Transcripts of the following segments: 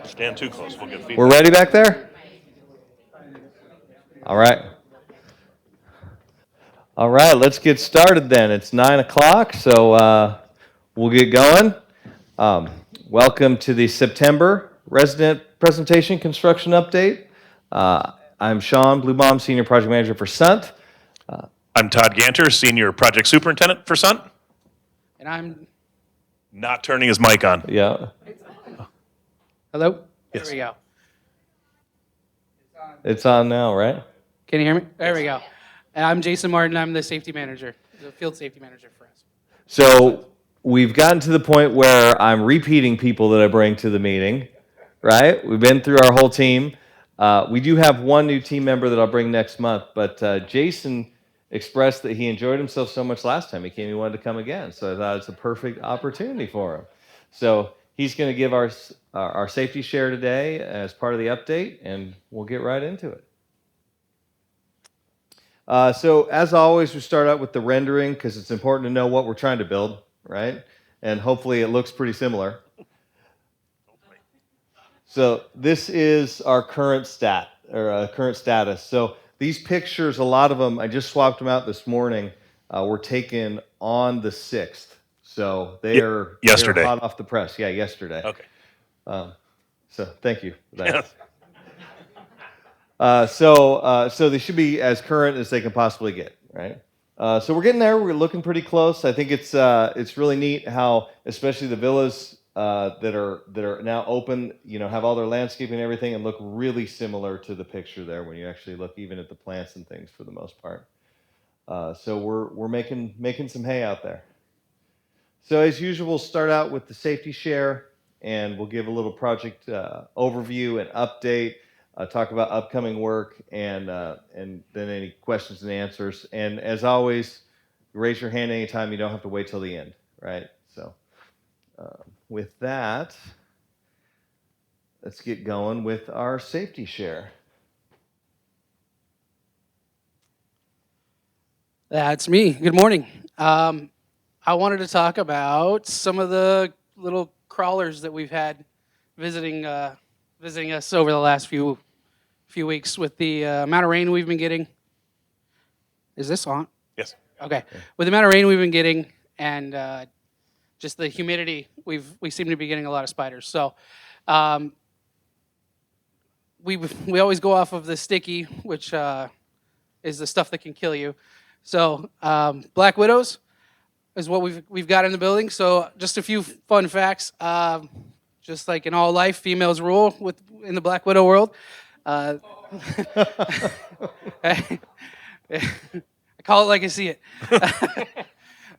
Stand too close, we'll get feedback. We're ready back there? All right. All right, let's get started then. It's 9 o'clock, so we'll get going. Um, Welcome to the September resident presentation construction update. I'm Sean Bluebaum, Senior Project Manager for Sundt. I'm Todd Ganter, Senior Project Superintendent for Sundt. And I'm, Not turning his mic on. Yeah, hello? Yes. There we go. it's on now, right? Can you hear me? There we go. And I'm Jason Martin. I'm the safety manager, the field safety manager for us. So we've gotten to the point where I'm repeating people that I bring to the meeting, right? We've been through our whole team. We do have one new team member that I'll bring next month, but Jason expressed that he enjoyed himself so much last time he came, he wanted to come again. So I thought it's a perfect opportunity for him. So he's going to give our safety share today as part of the update, and we'll get right into it. So as always, we start out with the rendering because it's important to know what we're trying to build, right? And hopefully it looks pretty similar. So this is our current current status. So these pictures, a lot of them, I just swapped them out this morning, were taken on the 6th. So they're yesterday. hot off the press. Yeah, yesterday. Okay. So thank you for that. So they should be as current as they can possibly get, right? So we're getting there. We're looking pretty close. I think it's really neat how, especially the villas that are now open, have all their landscaping and everything, and look really similar to the picture there when you actually look even at the plants and things for the most part. So we're making some hay out there. So as usual, we'll start out with the safety share, and we'll give a little project overview and update. Talk about upcoming work, and then any questions and answers. And as always, raise your hand anytime. You don't have to wait till the end, right? So with that, let's get going with our safety share. That's me. Good morning. I wanted to talk about some of the little crawlers that we've had visiting us over the last few weeks with the amount of rain we've been getting. Is this on? Yes. Okay. With the amount of rain we've been getting and just the humidity, we seem to be getting a lot of spiders. So we always go off of the sticky, which is the stuff that can kill you. So black widows is what we've got in the building. So just a few fun facts. Just like in all life, females rule in the black widow world. I call it like I see it.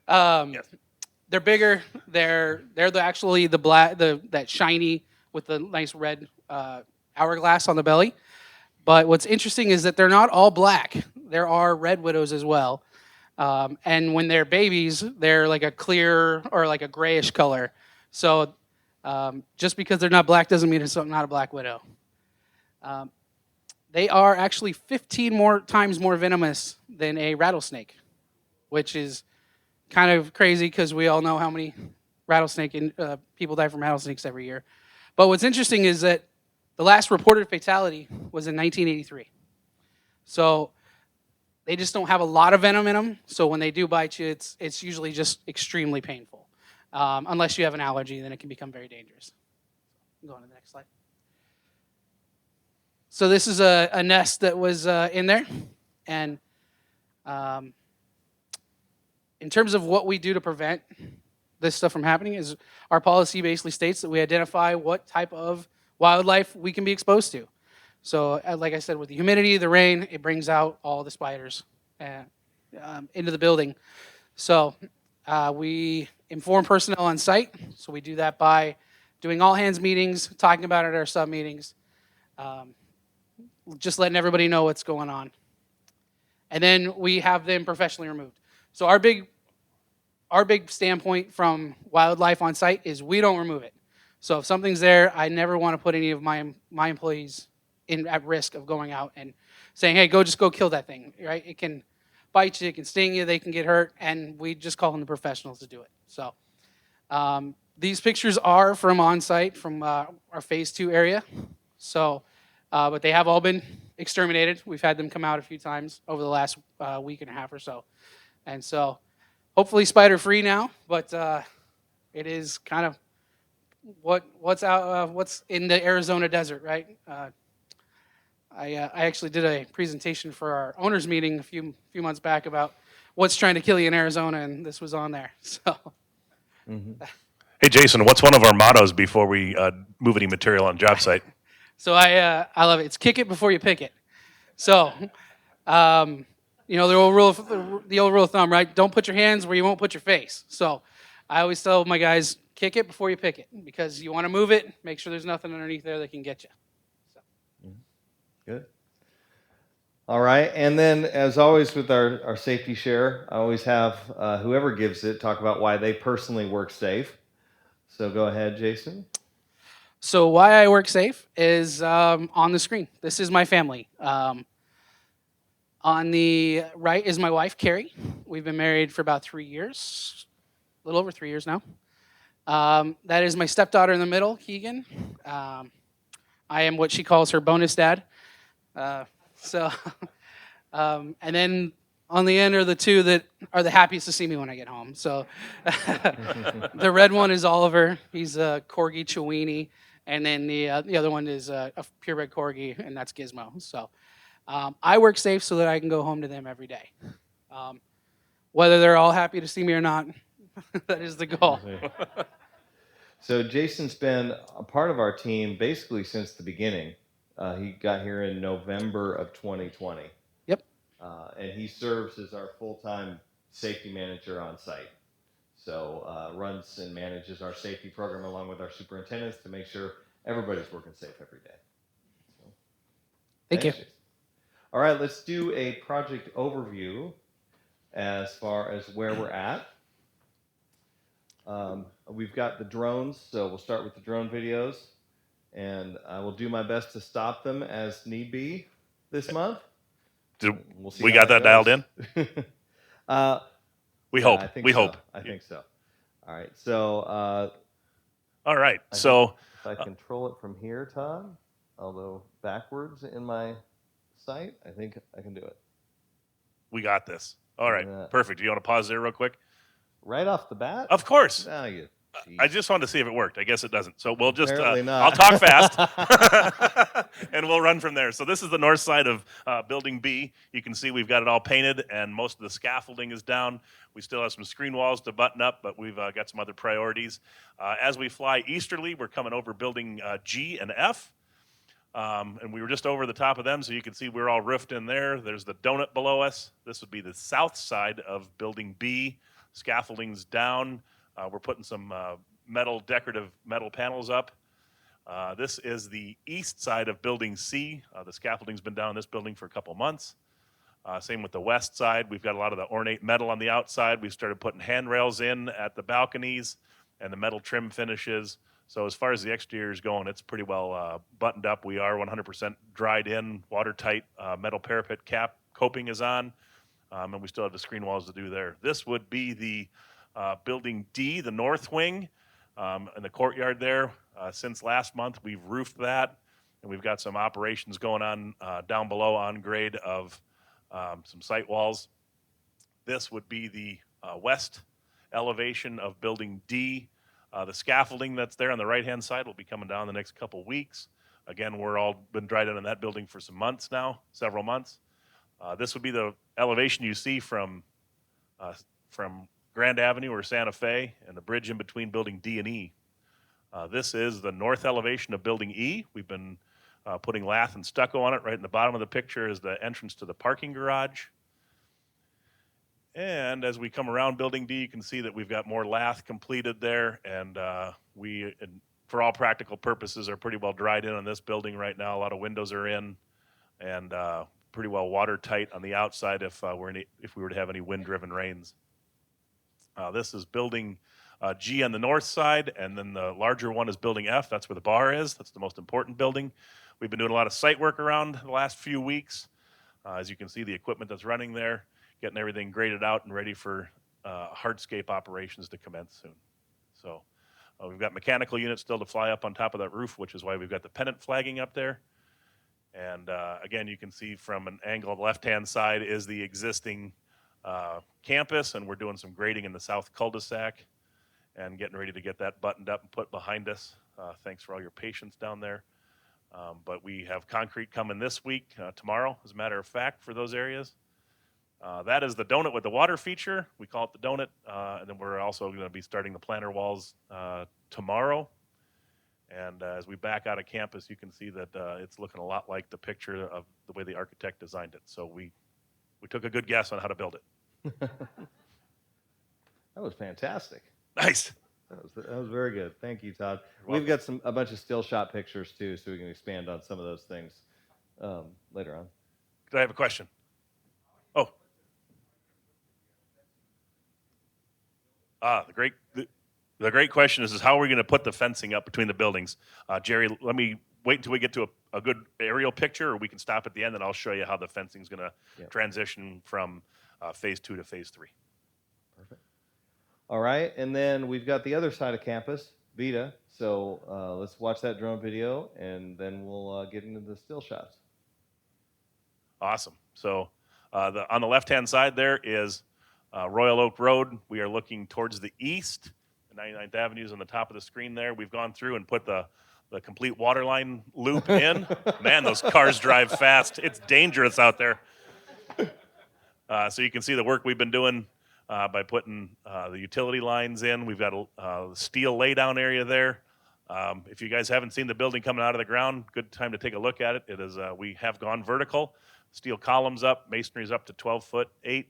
Yes. They're bigger. They're actually the black, that shiny with the nice red hourglass on the belly. But what's interesting is that they're not all black. There are red widows as well. And when they're babies, they're like a clear or like a grayish color. So just because they're not black doesn't mean it's not a black widow. They are actually 15 times more venomous than a rattlesnake, which is kind of crazy because we all know how many people die from rattlesnakes every year. But what's interesting is that the last reported fatality was in 1983. So they just don't have a lot of venom in them. So when they do bite you, it's usually just extremely painful. Unless you have an allergy, then it can become very dangerous. Go on to the next slide. So this is a nest that was in there. And in terms of what we do to prevent this stuff from happening is our policy basically states that we identify what type of wildlife we can be exposed to. So like I said, with the humidity, the rain, it brings out all the spiders into the building. So we inform personnel on site. So we do that by doing all hands meetings, talking about it at our sub meetings, just letting everybody know what's going on. And then we have them professionally removed. So our big standpoint from wildlife on site is we don't remove it. So if something's there, I never want to put any of my employees at risk of going out and saying, hey, just go kill that thing, right? It can bite you, it can sting you, they can get hurt, and we just call in the professionals to do it. So These pictures are from on-site, from our phase 2 area. So, but they have all been exterminated. We've had them come out a few times over the last week and a half or so. And so hopefully spider-free now, but it is kind of what's in the Arizona desert, right? I actually did a presentation for our owners meeting a few months back about what's trying to kill you in Arizona, and this was on there. So Hey, Jason, what's one of our mottos before we move any material on job site? I love it. It's kick it before you pick it. So the old rule of thumb, right? Don't put your hands where you won't put your face. So I always tell my guys, kick it before you pick it, because you want to move it, make sure there's nothing underneath there that can get you. So. Good. All right, and then as always with our safety share, I always have whoever gives it talk about why they personally work safe. So go ahead, Jason. So why I work safe is on the screen. This is my family. On the right is my wife, Carrie. We've been married for about 3 years, a little over 3 years now. That is my stepdaughter in the middle, Keegan. I am what she calls her bonus dad. And then on the end are the two that are the happiest to see me when I get home. So the red one is Oliver. He's a Corgi Chiweenie. And then the other one is a purebred Corgi, and that's Gizmo. So I work safe so that I can go home to them every day. Whether they're all happy to see me or not, that is the goal. So Jason's been a part of our team basically since the beginning. He got here in November of 2020. Yep. And he serves as our full-time safety manager on site. So runs and manages our safety program along with our superintendents to make sure everybody's working safe every day. So, Thank you. Jason. All right, let's do a project overview as far as where we're at. We've got the drones, so we'll start with the drone videos, and I will do my best to stop them as need be this month. We'll see we got that dialed in? We hope. I think we so. hope. I think so. All right. So. All right. If I control it from here, Todd, although backwards in my sight, I think I can do it. We got this. All right. Perfect. Do you want to pause there real quick? Right off the bat? Of course. Oh, you. I just wanted to see if it worked. I guess it doesn't. So we'll just, Apparently not. I'll talk fast and we'll run from there. So this is the north side of Building B. You can see we've got it all painted and most of the scaffolding is down. We still have some screen walls to button up, but we've got some other priorities. As we fly easterly, we're coming over Building G and F. And we were just over the top of them, so you can see we're all roofed in there. There's the donut below us. This would be the south side of Building B. Scaffolding's down. We're putting some decorative metal panels up. This is the east side of Building C. The scaffolding's been down in this building for a couple months. Same with the west side. We've got a lot of the ornate metal on the outside. We've started putting handrails in at the balconies and the metal trim finishes. So as far as the exterior is going, it's pretty well buttoned up. We are 100% dried in, watertight metal parapet cap coping is on. And we still have the screen walls to do there. This would be the Building D, the north wing, in the courtyard there. Since last month, we've roofed that, and we've got some operations going on down below on grade of some site walls. This would be the west elevation of Building D. The scaffolding that's there on the right-hand side will be coming down the next couple weeks. Again, we're all been dried in that building for some months now, several months. This would be the elevation you see from Grand Avenue or Santa Fe and the bridge in between Building D and E. This is the north elevation of Building E. We've been putting lath and stucco on it. Right in the bottom of the picture is the entrance to the parking garage. And as we come around Building D, you can see that we've got more lath completed there. And we, for all practical purposes, are pretty well dried in on this building right now. A lot of windows are in and pretty well watertight on the outside if we were to have any wind-driven rains. This is Building G on the north side, and then the larger one is Building F. That's where the bar is. That's the most important building. We've been doing a lot of site work around the last few weeks. As you can see, the equipment that's running there, getting everything graded out and ready for hardscape operations to commence soon. So We've got mechanical units still to fly up on top of that roof, which is why we've got the pennant flagging up there. And again, you can see from an angle on the left-hand side is the existing campus, and we're doing some grading in the south cul-de-sac and getting ready to get that buttoned up and put behind us. Thanks for all your patience down there. But we have concrete coming this week, tomorrow, as a matter of fact, for those areas. That is the donut with the water feature. We call it the donut. And then we're also going to be starting the planter walls tomorrow. And as we back out of campus, you can see that it's looking a lot like the picture of the way the architect designed it. So we took a good guess on how to build it. That was fantastic. Nice. That was very good. Thank you, Todd. We've got a bunch of still shot pictures too, so we can expand on some of those things later on. Did I have a question? Oh. The great question is how are we going to put the fencing up between the buildings? Jerry, let me wait until we get to a good aerial picture, or we can stop at the end, and I'll show you how the fencing is going to transition from phase 2 to phase 3. Perfect. All right, and then we've got the other side of campus, Vita. So let's watch that drone video, and then we'll get into the still shots. Awesome. So on the left-hand side there is Royal Oak Road. We are looking towards the east. 99th Avenue is on the top of the screen there. We've gone through and put the complete water line loop in. Man, those cars drive fast. It's dangerous out there. So you can see the work we've been doing by putting the utility lines in. We've got a steel laydown area there. If you guys haven't seen the building coming out of the ground, good time to take a look at it. It is we have gone vertical. Steel columns up, masonry's up to 12'8".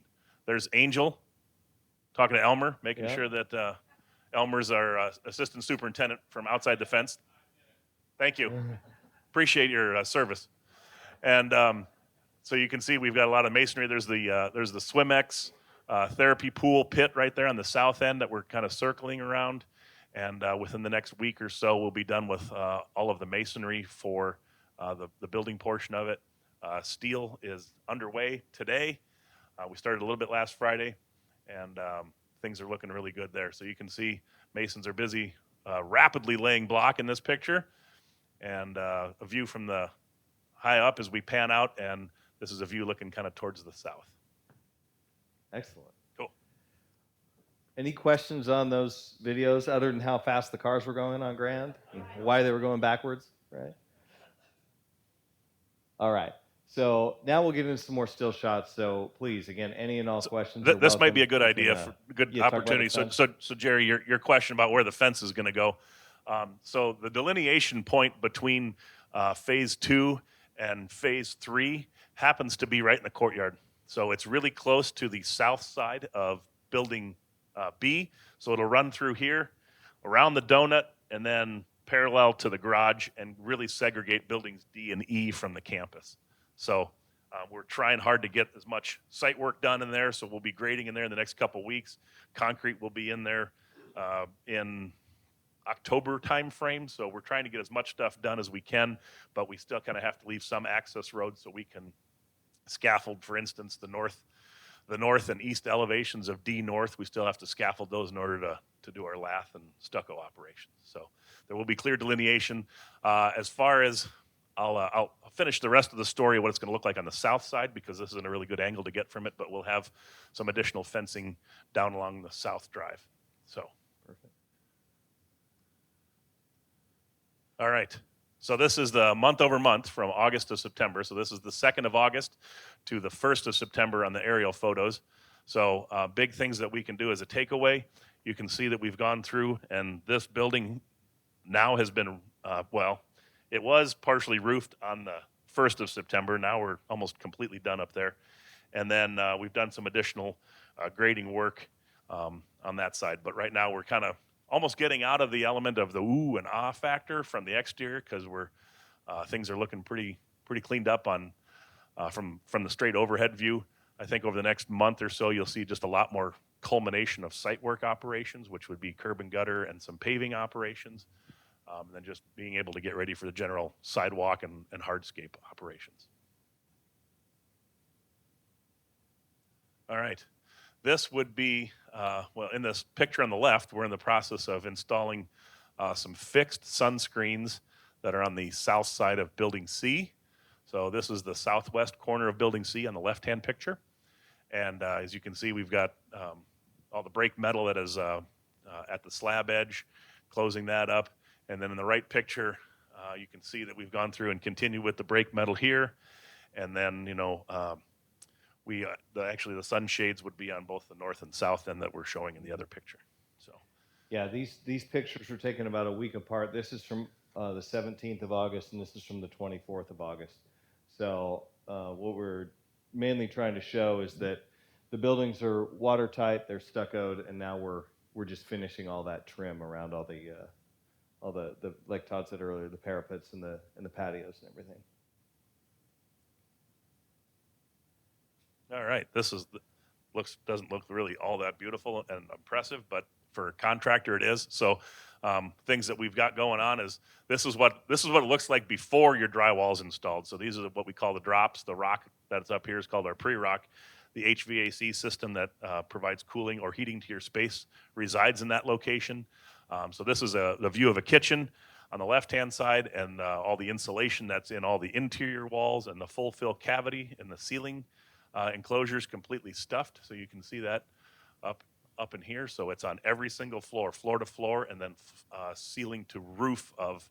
There's Angel talking to Elmer, making sure that Elmer's our assistant superintendent from outside the fence. Thank you. Appreciate your service. And so you can see we've got a lot of masonry. There's the Swimex therapy pool pit right there on the south end that we're kind of circling around. And within the next week or so, we'll be done with all of the masonry for the building portion of it. Steel is underway today. We started a little bit last Friday, and things are looking really good there. So you can see masons are busy rapidly laying block in this picture, and a view from the high up as we pan out, and this is a view looking kind of towards the south. Excellent. Cool. Any questions on those videos other than how fast the cars were going on Grand and why they were going backwards, right? All right. So now we'll get into some more still shots. So please, again, any and all questions. This might be a good idea, for good opportunity. So Jerry, your question about where the fence is going to go. So the delineation point between phase 2 and phase 3 happens to be right in the courtyard. So it's really close to the south side of building B. So it'll run through here, around the donut, and then parallel to the garage, and really segregate buildings D and E from the campus. So we're trying hard to get as much site work done in there. So we'll be grading in there in the next couple weeks. Concrete will be in there in October timeframe. So we're trying to get as much stuff done as we can, but we still kind of have to leave some access roads so we can scaffold, for instance, the north and east elevations of D North. We still have to scaffold those in order to do our lath and stucco operations. So there will be clear delineation. As far as I'll finish the rest of the story of what it's going to look like on the south side, because this isn't a really good angle to get from it, but we'll have some additional fencing down along the south drive. So. Perfect. All right. So this is the month over month from August to September. So this is the 2nd of August to the 1st of September on the aerial photos. So big things that we can do as a takeaway. You can see that we've gone through, and this building now has been, it was partially roofed on the 1st of September. Now we're almost completely done up there. And then we've done some additional grading work on that side. But right now we're kind of almost getting out of the element of the ooh and ah factor from the exterior, because things are looking pretty cleaned up on from the straight overhead view. I think over the next month or so, you'll see just a lot more culmination of site work operations, which would be curb and gutter and some paving operations. And then just being able to get ready for the general sidewalk and hardscape operations. All right. This would be, in this picture on the left, we're in the process of installing some fixed sunscreens that are on the south side of Building C. So this is the southwest corner of Building C on the left-hand picture. And as you can see, we've got all the brake metal that is at the slab edge, closing that up. And then in the right picture, you can see that we've gone through and continued with the brake metal here. And then, actually the sunshades would be on both the north and south end that we're showing in the other picture. So, Yeah, these pictures were taken about a week apart. This is from the 17th of August, and this is from the 24th of August. So what we're mainly trying to show is that the buildings are watertight, they're stuccoed, and now we're just finishing all that trim around all the like Todd said earlier, the parapets and the patios and everything. all right, doesn't look really all that beautiful and impressive, but for a contractor it is. So things that we've got going on is this is what it looks like before your drywall is installed. So these are what we call the drops. The rock that's up here is called our pre-rock. The HVAC system that provides cooling or heating to your space resides in that location. So this is the view of a kitchen on the left-hand side, and all the insulation that's in all the interior walls and the full fill cavity in the ceiling enclosures completely stuffed. So you can see that up in here. So it's on every single floor to floor, and then ceiling to roof of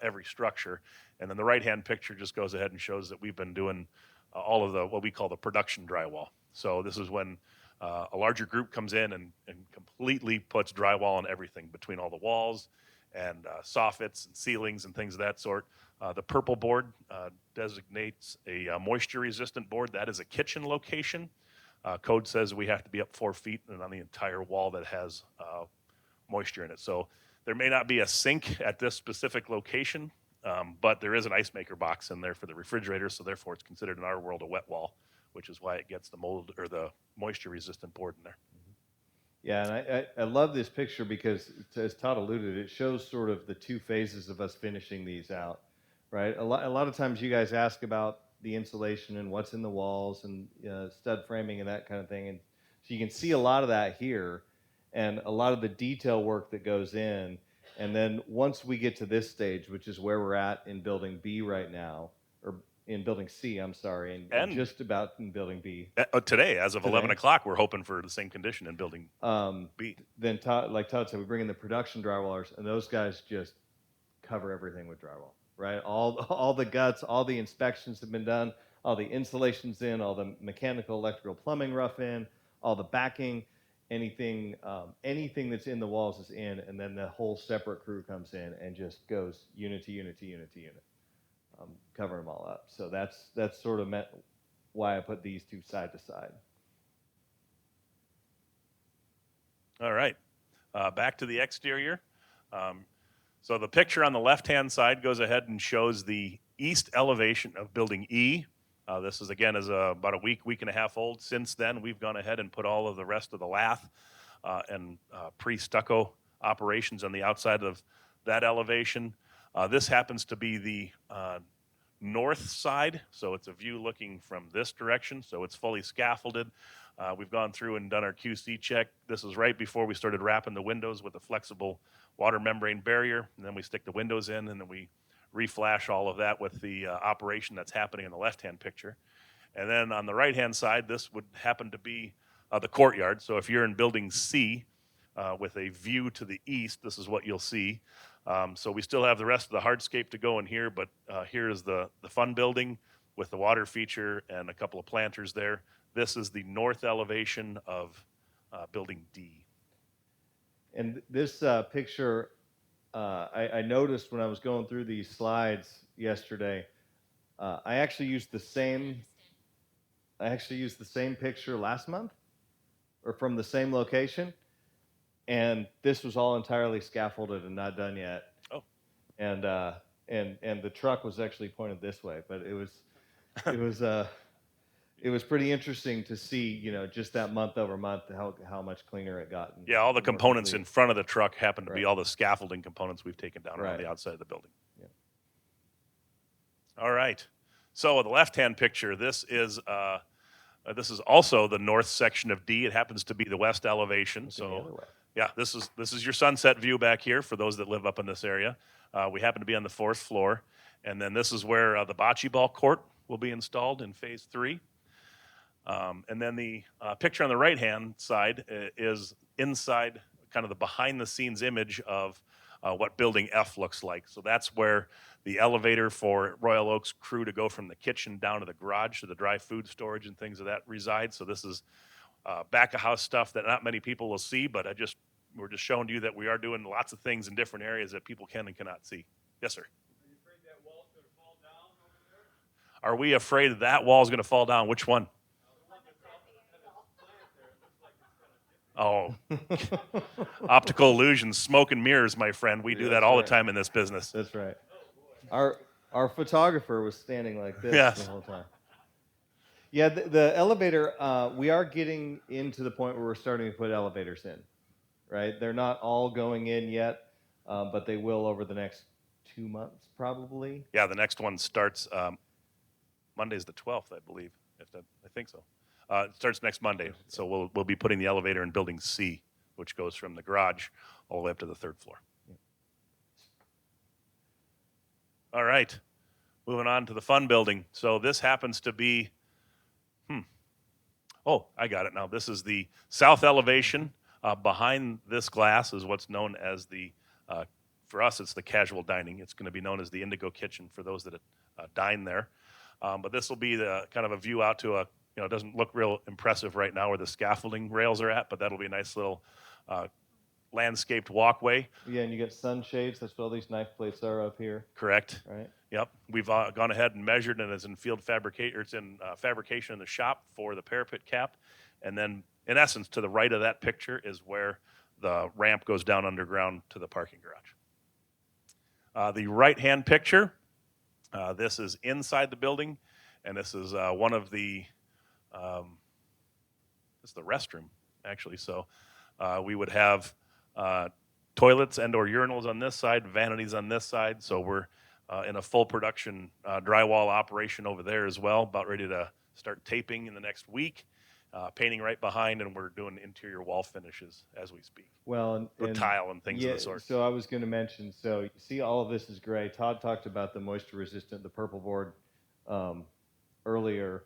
every structure. And then the right-hand picture just goes ahead and shows that we've been doing all of what we call the production drywall. So this is when a larger group comes in and completely puts drywall on everything between all the walls and soffits and ceilings and things of that sort. The purple board designates a moisture-resistant board. That is a kitchen location. Code says we have to be up 4 feet and on the entire wall that has moisture in it. So there may not be a sink at this specific location, but there is an ice maker box in there for the refrigerator, so therefore it's considered in our world a wet wall, which is why it gets the mold or the moisture-resistant board in there. Yeah, and I love this picture because, as Todd alluded, it shows sort of the two phases of us finishing these out, right? A lot of times you guys ask about the insulation and what's in the walls and stud framing and that kind of thing, and so you can see a lot of that here, and a lot of the detail work that goes in. And then once we get to this stage, which is where we're at in Building B right now, or in Building C, I'm sorry, and just about in Building B. Today, as of 11 o'clock, we're hoping for the same condition in Building B. Then, like Todd said, we bring in the production drywallers, and those guys just cover everything with drywall, right? All the guts, all the inspections have been done, all the insulation's in, all the mechanical, electrical, plumbing rough in, all the backing, anything that's in the walls is in, and then the whole separate crew comes in and just goes unit to unit to unit to unit, covering them all up. So that's sort of why I put these two side to side. All right, back to the exterior. So the picture on the left-hand side goes ahead and shows the east elevation of Building E. This is, again, about a week and a half old. Since then, we've gone ahead and put all of the rest of the lath and pre-stucco operations on the outside of that elevation. This happens to be the north side, so it's a view looking from this direction, so it's fully scaffolded. We've gone through and done our QC check. This is right before we started wrapping the windows with a flexible water membrane barrier, and then we stick the windows in, and then we reflash all of that with the operation that's happening in the left-hand picture. And then on the right-hand side, this would happen to be the courtyard. So if you're in Building C with a view to the east, this is what you'll see. So we still have the rest of the hardscape to go in here, but here is the fun building with the water feature and a couple of planters there. This is the north elevation of Building D. And this picture, I noticed when I was going through these slides yesterday, I actually used the same picture last month, or from the same location, and this was all entirely scaffolded and not done yet. Oh. And the truck was actually pointed this way, but it was pretty interesting to see, just that month over month how much cleaner it got. Yeah, all the components in front of the truck happen to be Right. all the scaffolding components we've taken down around Right. the outside of the building. Yeah. All right. So the left-hand picture, this is also the north section of D. It happens to be the west elevation. Looking the other way. Yeah, this is your sunset view back here for those that live up in this area. We happen to be on the 4th floor, and then this is where the bocce ball court will be installed in phase 3. And then the picture on the right-hand side is inside, kind of the behind-the-scenes image of what Building F looks like. So that's where the elevator for Royal Oak's crew to go from the kitchen down to the garage to the dry food storage and things of that reside. So this is back-of-house stuff that not many people will see, but we're just showing you that we are doing lots of things in different areas that people can and cannot see. Yes, sir. Are we afraid that wall's going to fall down? Which one? Oh, optical illusions, smoke and mirrors, my friend. We do that all the time in this business. That's right. Our photographer was standing like this Yes. the whole time. Yeah, the elevator, we are getting into the point where we're starting to put elevators in, right? They're not all going in yet, but they will over the next 2 months, probably. Yeah, the next one starts Monday's the 12th, I believe. I think so. It starts next Monday, so we'll be putting the elevator in Building C, which goes from the garage all the way up to the 3rd floor. All right, moving on to the fun building. So this happens to be, oh, I got it now. This is the south elevation. Behind this glass is what's known as for us, it's the casual dining. It's going to be known as the Indigo Kitchen for those that dine there. But this will be the kind of a view out to it doesn't look real impressive right now where the scaffolding rails are at, but that'll be a nice little landscaped walkway. Yeah, and you get sunshades. That's what all these knife plates are up here. Correct. Right. Yep. We've gone ahead and measured, and it's in fabrication in the shop for the parapet cap. And then, in essence, to the right of that picture is where the ramp goes down underground to the parking garage. The right-hand picture, this is inside the building, and this is one of the this is the restroom, actually. So we would have toilets and or urinals on this side, vanities on this side. So we're in a full production drywall operation over there as well, about ready to start taping in the next week, painting right behind, and we're doing interior wall finishes as we speak. Well, with tile and things of the sort. So I was going to mention, so you see all of this is gray. Todd talked about the moisture resistant, the purple board earlier.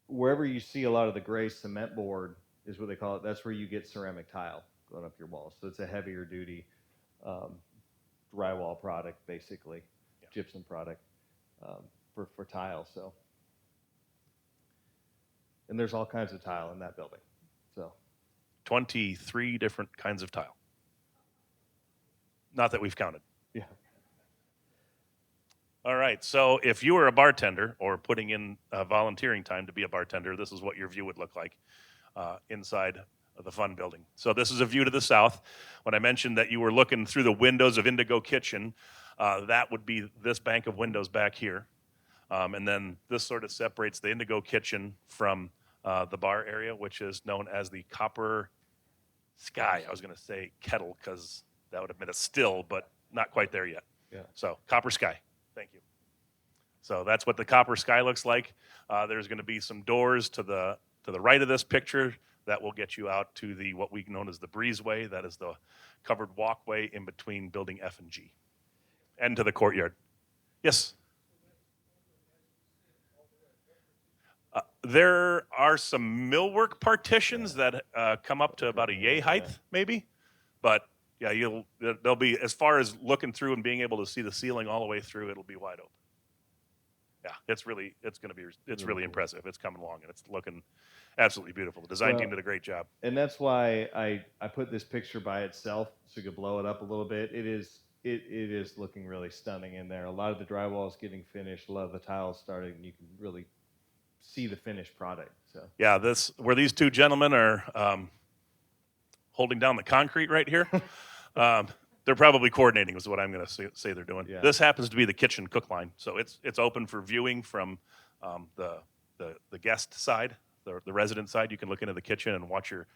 Wherever you see a lot of the gray cement board is what they call it. That's where you get ceramic tile going up your walls. So it's a heavier duty drywall product, basically, gypsum product for tile. So, and there's all kinds of tile in that building. So, 23 different kinds of tile. Not that we've counted. Yeah. All right, so if you were a bartender or putting in volunteering time to be a bartender, this is what your view would look like inside of the fun building. So this is a view to the south. When I mentioned that you were looking through the windows of Indigo Kitchen, that would be this bank of windows back here. And then this sort of separates the Indigo Kitchen from the bar area, which is known as the Copper Sky. I was going to say kettle because that would have been a still, but not quite there yet. Yeah. So Copper Sky. Thank you. So that's what the Copper Sky looks like. There's going to be some doors to the right of this picture that will get you out to what we know as the breezeway. That is the covered walkway in between building F and G, and to the courtyard. Yes. There are some millwork partitions that come up to about a yay height, maybe, but yeah, they'll be, as far as looking through and being able to see the ceiling all the way through, it'll be wide open. Yeah, it's really impressive. It's coming along and it's looking absolutely beautiful. The design team did a great job. And that's why I put this picture by itself so you could blow it up a little bit. It is looking really stunning in there. A lot of the drywall is getting finished. A lot of the tiles started, and you can really see the finished product. So yeah, where these two gentlemen are holding down the concrete right here. They're probably coordinating is what I'm going to say they're doing. Yeah. This happens to be the kitchen cook line, so it's open for viewing from the guest side, the resident side. You can look into the kitchen and watch your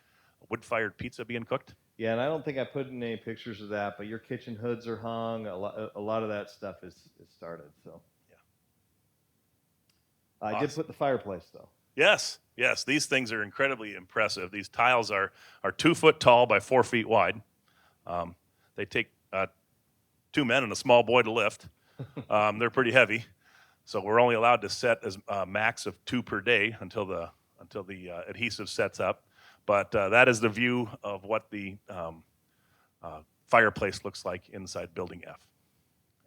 wood-fired pizza being cooked. Yeah, and I don't think I put in any pictures of that, but your kitchen hoods are hung. A lot of that stuff is started. So yeah, I did put the fireplace though. Yes, yes. These things are incredibly impressive. These tiles are 2 foot tall by 4 feet wide. They take 2 men and a small boy to lift. They're pretty heavy, so we're only allowed to set as max of 2 per day until the adhesive sets up. But that is the view of what the fireplace looks like inside Building F.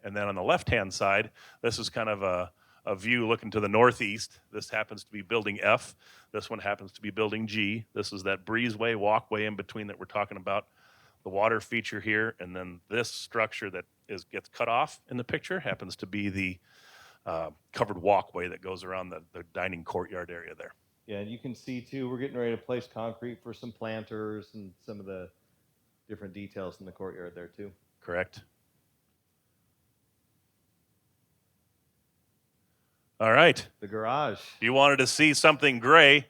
And then on the left-hand side, this is kind of a view looking to the northeast. This happens to be Building F. This one happens to be Building G. This is that breezeway walkway in between that we're talking about. The water feature here, and then this structure that gets cut off in the picture happens to be the covered walkway that goes around the dining courtyard area there. Yeah, and you can see too, we're getting ready to place concrete for some planters and some of the different details in the courtyard there too. Correct. All right. The garage. You wanted to see something gray,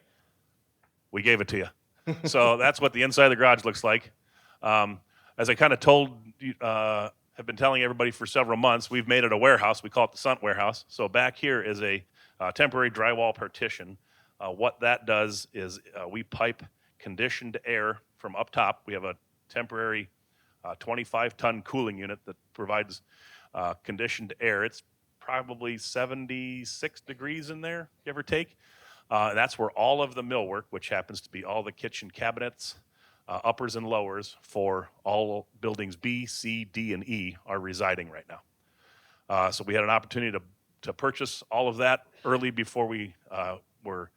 we gave it to you. So that's what the inside of the garage looks like. As I kind of have been telling everybody for several months, we've made it a warehouse. We call it the Sundt warehouse. So back here is a temporary drywall partition. What that does is we pipe conditioned air from up top. We have a temporary 25-ton cooling unit that provides conditioned air. It's probably 76 degrees in there, give or take. That's where all of the millwork, which happens to be all the kitchen cabinets, uppers and lowers for all buildings B, C, D, and E are residing right now. So we had an opportunity to purchase all of that early before we were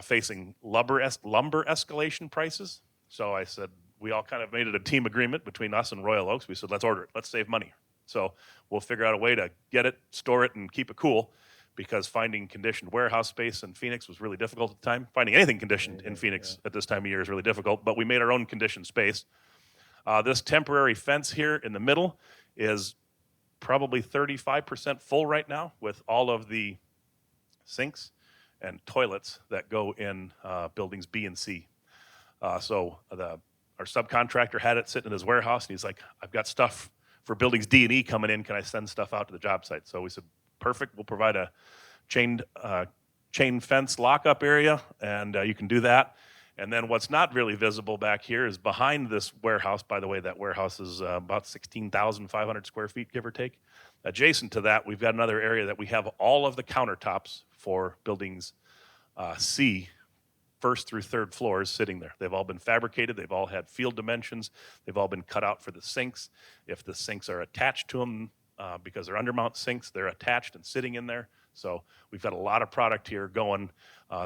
facing lumber escalation prices. So I said, we all kind of made it a team agreement between us and Royal Oaks. We said, let's order it. Let's save money. So we'll figure out a way to get it, store it, and keep it cool, because finding conditioned warehouse space in Phoenix was really difficult at the time. Finding anything conditioned in Phoenix at this time of year is really difficult, but we made our own conditioned space. This temporary fence here in the middle is probably 35% full right now with all of the sinks and toilets that go in buildings B and C. So our subcontractor had it sitting in his warehouse, and he's like, I've got stuff for buildings D and E coming in. Can I send stuff out to the job site? So we said, perfect. We'll provide a chain fence lockup area, and you can do that. And then what's not really visible back here is behind this warehouse. By the way, that warehouse is about 16,500 square feet, give or take. Adjacent to that, we've got another area that we have all of the countertops for buildings C, first through third floors, sitting there. They've all been fabricated. They've all had field dimensions. They've all been cut out for the sinks. If the sinks are attached to them, because they're undermount sinks, they're attached and sitting in there. So we've got a lot of product here going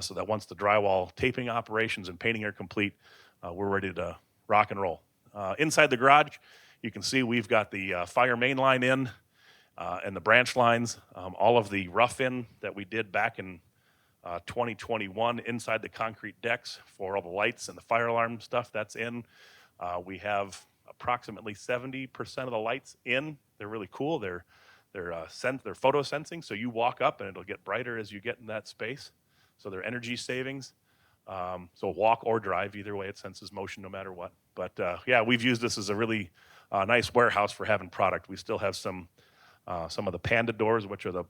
so that once the drywall taping operations and painting are complete, we're ready to rock and roll. Inside the garage, you can see we've got the fire main line in and the branch lines, all of the rough-in that we did back in 2021 inside the concrete decks for all the lights and the fire alarm stuff, that's in. We have approximately 70% of the lights in. They're really cool. They're photo sensing, so you walk up and it'll get brighter as you get in that space. So they're energy savings. So walk or drive, either way, it senses motion no matter what. But yeah, we've used this as a really nice warehouse for having product. We still have some of the Panda doors, which are the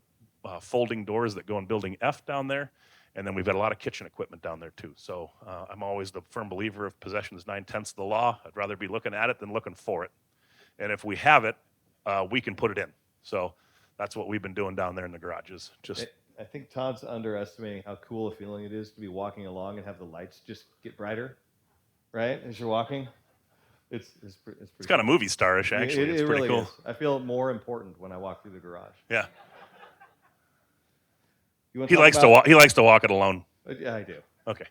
folding doors that go in building F down there. And then we've got a lot of kitchen equipment down there too. So I'm always the firm believer of possession is 9/10 of the law. I'd rather be looking at it than looking for it. And if we have it, we can put it in. So that's what we've been doing down there in the garages. I think Todd's underestimating how cool a feeling it is to be walking along and have the lights just get brighter, right, as you're walking. It's kind of movie starish, actually. It's pretty really cool. Is. I feel more important when I walk through the garage. Yeah. He likes to walk. He likes to walk it alone. Yeah, I do. Okay.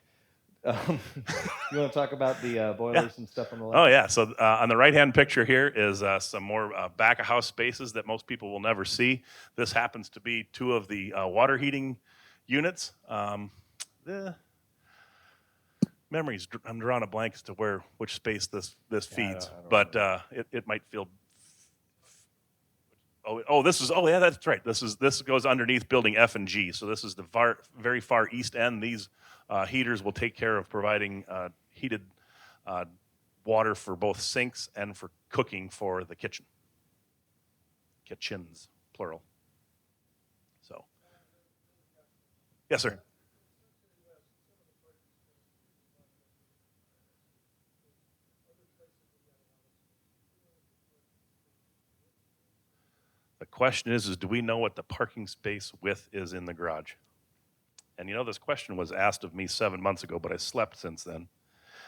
You want to talk about the boilers and stuff on the left? Oh yeah. So on the right-hand picture here is some more back-of-house spaces that most people will never see. This happens to be 2 of the water heating units. The memories, I'm drawing a blank as to which space this feeds, but it might feel. Yeah, that's right. This goes underneath building F and G. So this is the very far east end. These heaters will take care of providing heated water for both sinks and for cooking for the kitchen. Kitchens, plural. So, yes, sir. question is do we know what the parking space width is in the garage? And you know, this question was asked of me 7 months ago, but I slept since then.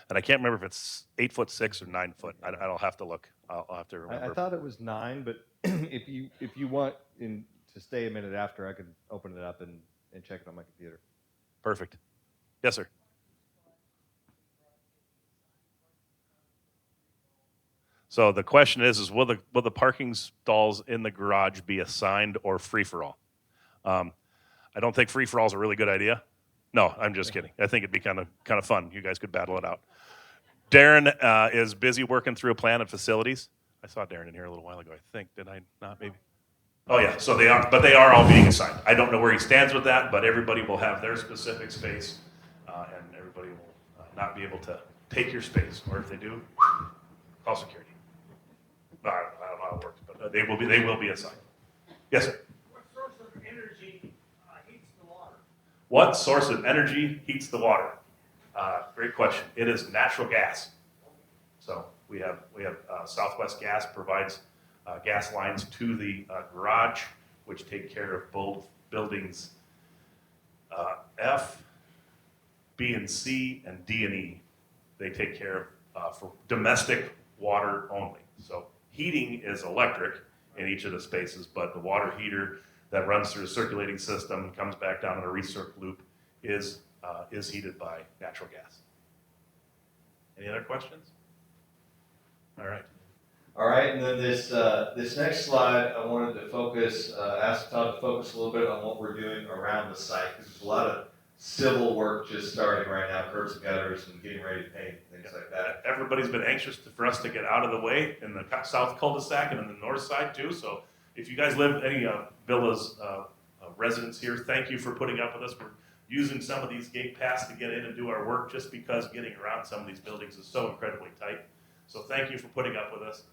And I can't remember if it's 8'6" or 9 foot. I'll have to look. I'll have to remember. I thought it was 9, but if you want to stay a minute after, I could open it up and check it on my computer. Perfect. Yes, sir. So the question is will the parking stalls in the garage be assigned or free for all? I don't think free for all is a really good idea. No, I'm just kidding. I think it'd be kind of fun. You guys could battle it out. Darren is busy working through a plan of facilities. I saw Darren in here a little while ago. I think did I not? Maybe. Oh yeah. So they are, but they are all being assigned. I don't know where he stands with that, but everybody will have their specific space, and everybody will not be able to take your space, or if they do, call security. I don't know how it works, but they will be assigned. Yes, sir. What source of energy heats the water? What source of energy heats the water? Great question. It is natural gas. So we have Southwest Gas provides gas lines to the garage, which take care of both buildings F, B and C, and D and E. They take care of for domestic water only. So heating is electric in each of the spaces, but the water heater that runs through a circulating system, comes back down in a recirc loop, is heated by natural gas. Any other questions? All right. All right, and then this next slide, I wanted to ask Todd to focus a little bit on what we're doing around the site, because there's a lot of civil work just starting right now, curbs and gutters and getting ready to paint, things like that. Everybody's been anxious for us to get out of the way in the south cul-de-sac and in the north side too. So if you guys live any villas residents here, thank you for putting up with us. We're using some of these gate paths to get in and do our work just because getting around some of these buildings is so incredibly tight. So thank you for putting up with us.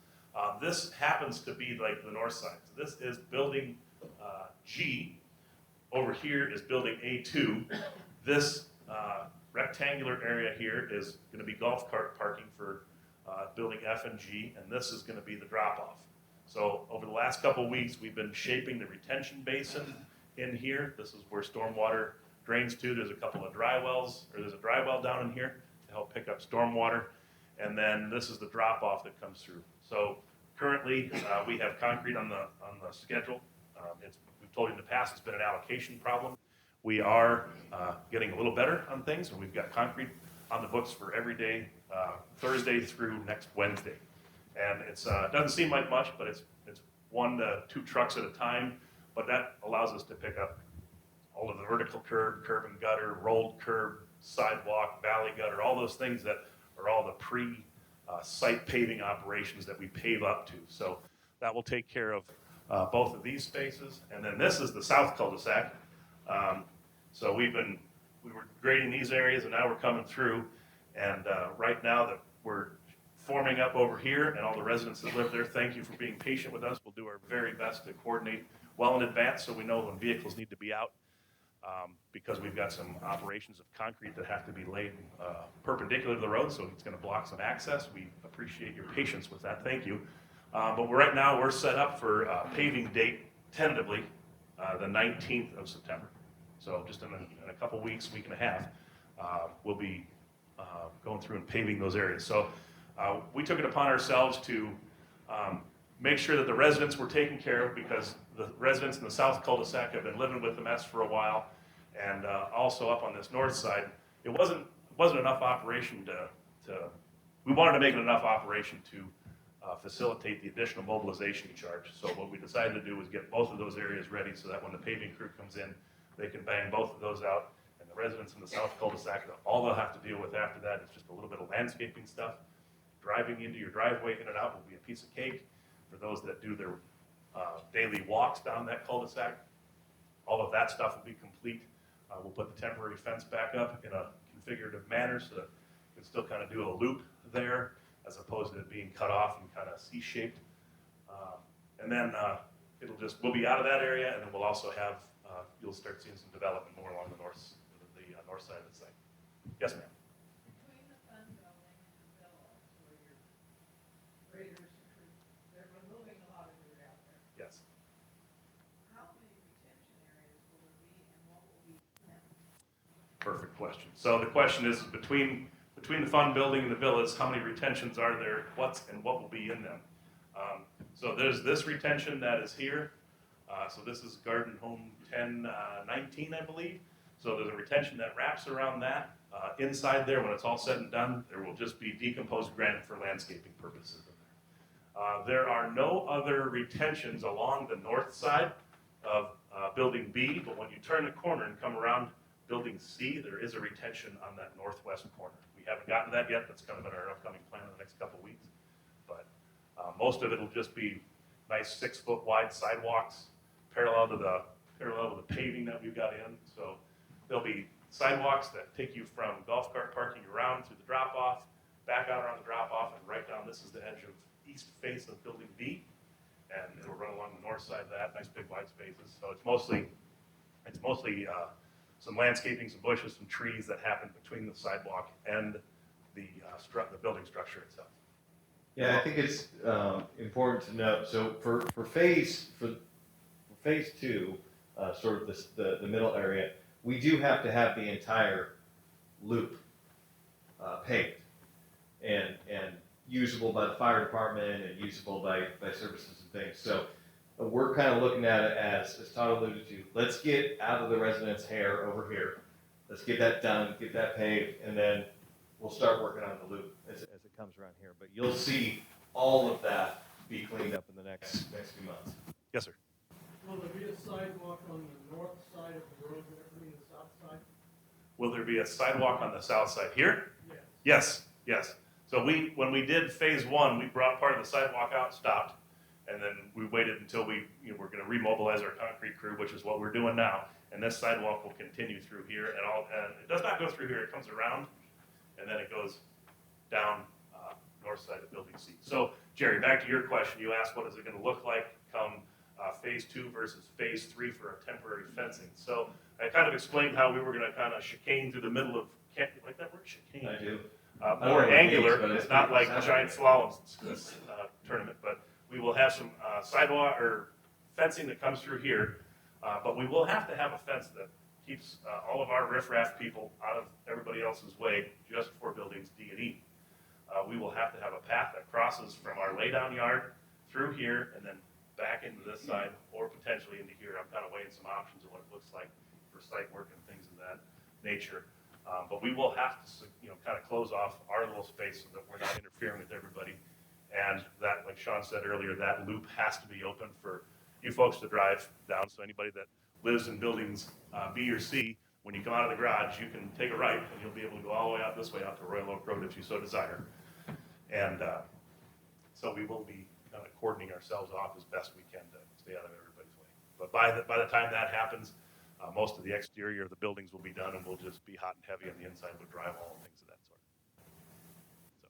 This happens to be like the north side. So this is building G. Over here is building A2. This rectangular area here is going to be golf cart parking for building F and G, and this is going to be the drop-off. So over the last couple of weeks, we've been shaping the retention basin in here. This is where stormwater drains to. There's a couple of dry wells, or there's a dry well down in here to help pick up stormwater. And then this is the drop-off that comes through. So currently, we have concrete on the schedule. We've told you in the past, it's been an allocation problem. We are getting a little better on things, and we've got concrete on the books for every day, Thursday through next Wednesday. And it doesn't seem like much, but it's 1 to 2 trucks at a time. But that allows us to pick up all of the vertical curb and gutter, rolled curb, sidewalk, valley gutter, all those things that are all the pre-site paving operations that we pave up to. So that will take care of both of these spaces. And then this is the south cul-de-sac. So we were grading these areas, and now we're coming through. And right now that we're forming up over here, and all the residents that live there, thank you for being patient with us. We'll do our very best to coordinate well in advance so we know when vehicles need to be out, because we've got some operations of concrete that have to be laid perpendicular to the road, so it's going to block some access. We appreciate your patience with that. Thank you. But right now we're set up for paving date tentatively the 19th of September. So just in a couple weeks, week and a half, we'll be going through and paving those areas. So we took it upon ourselves to make sure that the residents were taken care of, because the residents in the south cul-de-sac have been living with the mess for a while. And also up on this north side, it wasn't enough operation we wanted to make it enough operation to facilitate the additional mobilization charge. So what we decided to do was get both of those areas ready so that when the paving crew comes in, they can bang both of those out. And the residents in the south cul-de-sac, all they'll have to deal with after that is just a little bit of landscaping stuff. Driving into your driveway in and out will be a piece of cake for those that do their daily walks down that cul-de-sac. All of that stuff will be complete. We'll put the temporary fence back up in a configurative manner so that you can still kind of do a loop there, as opposed to it being cut off and kind of C-shaped. And then we'll be out of that area, and then we'll also have, you'll start seeing some development more along the north side of the site. Yes, ma'am. Between the fun building and the villas, where your graders, they're removing a lot of dirt out there. Yes. question. So the question is between the fun building and the villas, how many retentions are there? What will be in them? So there's this retention that is here. So this is Garden Home 1019, I believe. So there's a retention that wraps around that. Inside there, when it's all said and done, there will just be decomposed granite for landscaping purposes. There are no other retentions along the north side of Building B, but when you turn the corner and come around Building C, there is a retention on that northwest corner. We haven't gotten to that yet. That's kind of in our upcoming plan in the next couple of weeks. But most of it will just be nice 6-foot wide sidewalks parallel to the paving that we've got in. So there'll be sidewalks that take you from golf cart parking around through the drop off, back out around the drop off, and right down. This is the edge of east face of Building B, and it'll run along the north side of that. Nice big wide spaces. So it's mostly some landscaping, some bushes, some trees that happen between the sidewalk and the building structure itself. Yeah, I think it's important to note. So for phase 2, sort of the middle area, we do have to have the entire loop paved and usable by the fire department and usable by services and things. So we're kind of looking at it as Todd alluded to. Let's get out of the residents' hair over here. Let's get that done, get that paved, and then we'll start working on the loop as it comes around here. But you'll see all of that be cleaned up in the next few months. Yes, sir. Will there be a sidewalk on the north side of the road and the south side? Will there be a sidewalk on the south side here? Yes. Yes. So when we did phase 1, we brought part of the sidewalk out, stopped, and then we waited until we're going to remobilize our concrete crew, which is what we're doing now. And this sidewalk will continue through here, and it does not go through here. It comes around, and then it goes down north side of Building C. So Jerry, back to your question. You asked what is it going to look like come phase 2 versus phase 3 for a temporary fencing. So I kind of explained how we were going to kind of chicane through the middle of. Can't you like that word, chicane? I do. More angular. But It's not like sounds giant good. slaloms this tournament, but we will have some sidewalk or fencing that comes through here. But we will have to have a fence that keeps all of our riffraff people out of everybody else's way just for buildings D and E. We will have to have a path that crosses from our laydown yard through here and then back into this side or potentially into here. I'm kind of weighing some options of what it looks like for site work and things of that nature. But we will have to, kind of close off our little space so that we're not interfering with everybody. And that, like Sean said earlier, that loop has to be open for you folks to drive down. So anybody that lives in buildings B or C, when you come out of the garage, you can take a right and you'll be able to go all the way out this way out to Royal Oak Road if you so desire. And so we will be kind of cordoning ourselves off as best we can to stay out of everybody's way. But by the time that happens, most of the exterior of the buildings will be done, and we'll just be hot and heavy on the inside with drywall and things of that sort. So,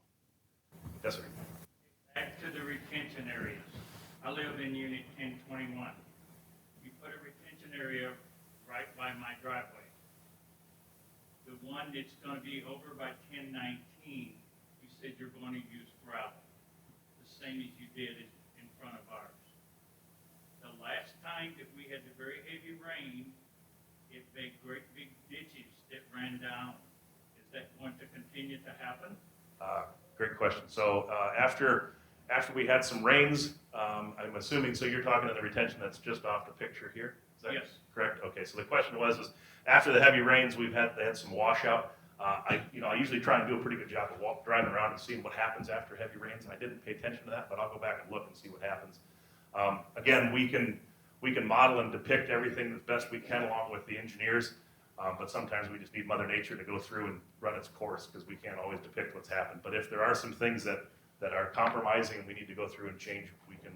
yes, sir. Back to the retention areas. I live in Unit 1021. You put a retention area right by my driveway. The one that's going to be over by 1019, you said you're going to use gravel, the same as you did in front of ours. The last time that we had the very heavy rain, it made great big ditches that ran down. Is that going to continue to happen? Great question. So after we had some rains, I'm assuming, so you're talking to the retention that's just off the picture here? Is that Yes. correct? Okay, so the question was after the heavy rains, they had some washout. I usually try and do a pretty good job of driving around and seeing what happens after heavy rains. I didn't pay attention to that, but I'll go back and look and see what happens. Again, we can model and depict everything as best we can along with the engineers, but sometimes we just need Mother Nature to go through and run its course because we can't always depict what's happened. But if there are some things that are compromising and we need to go through and change, we can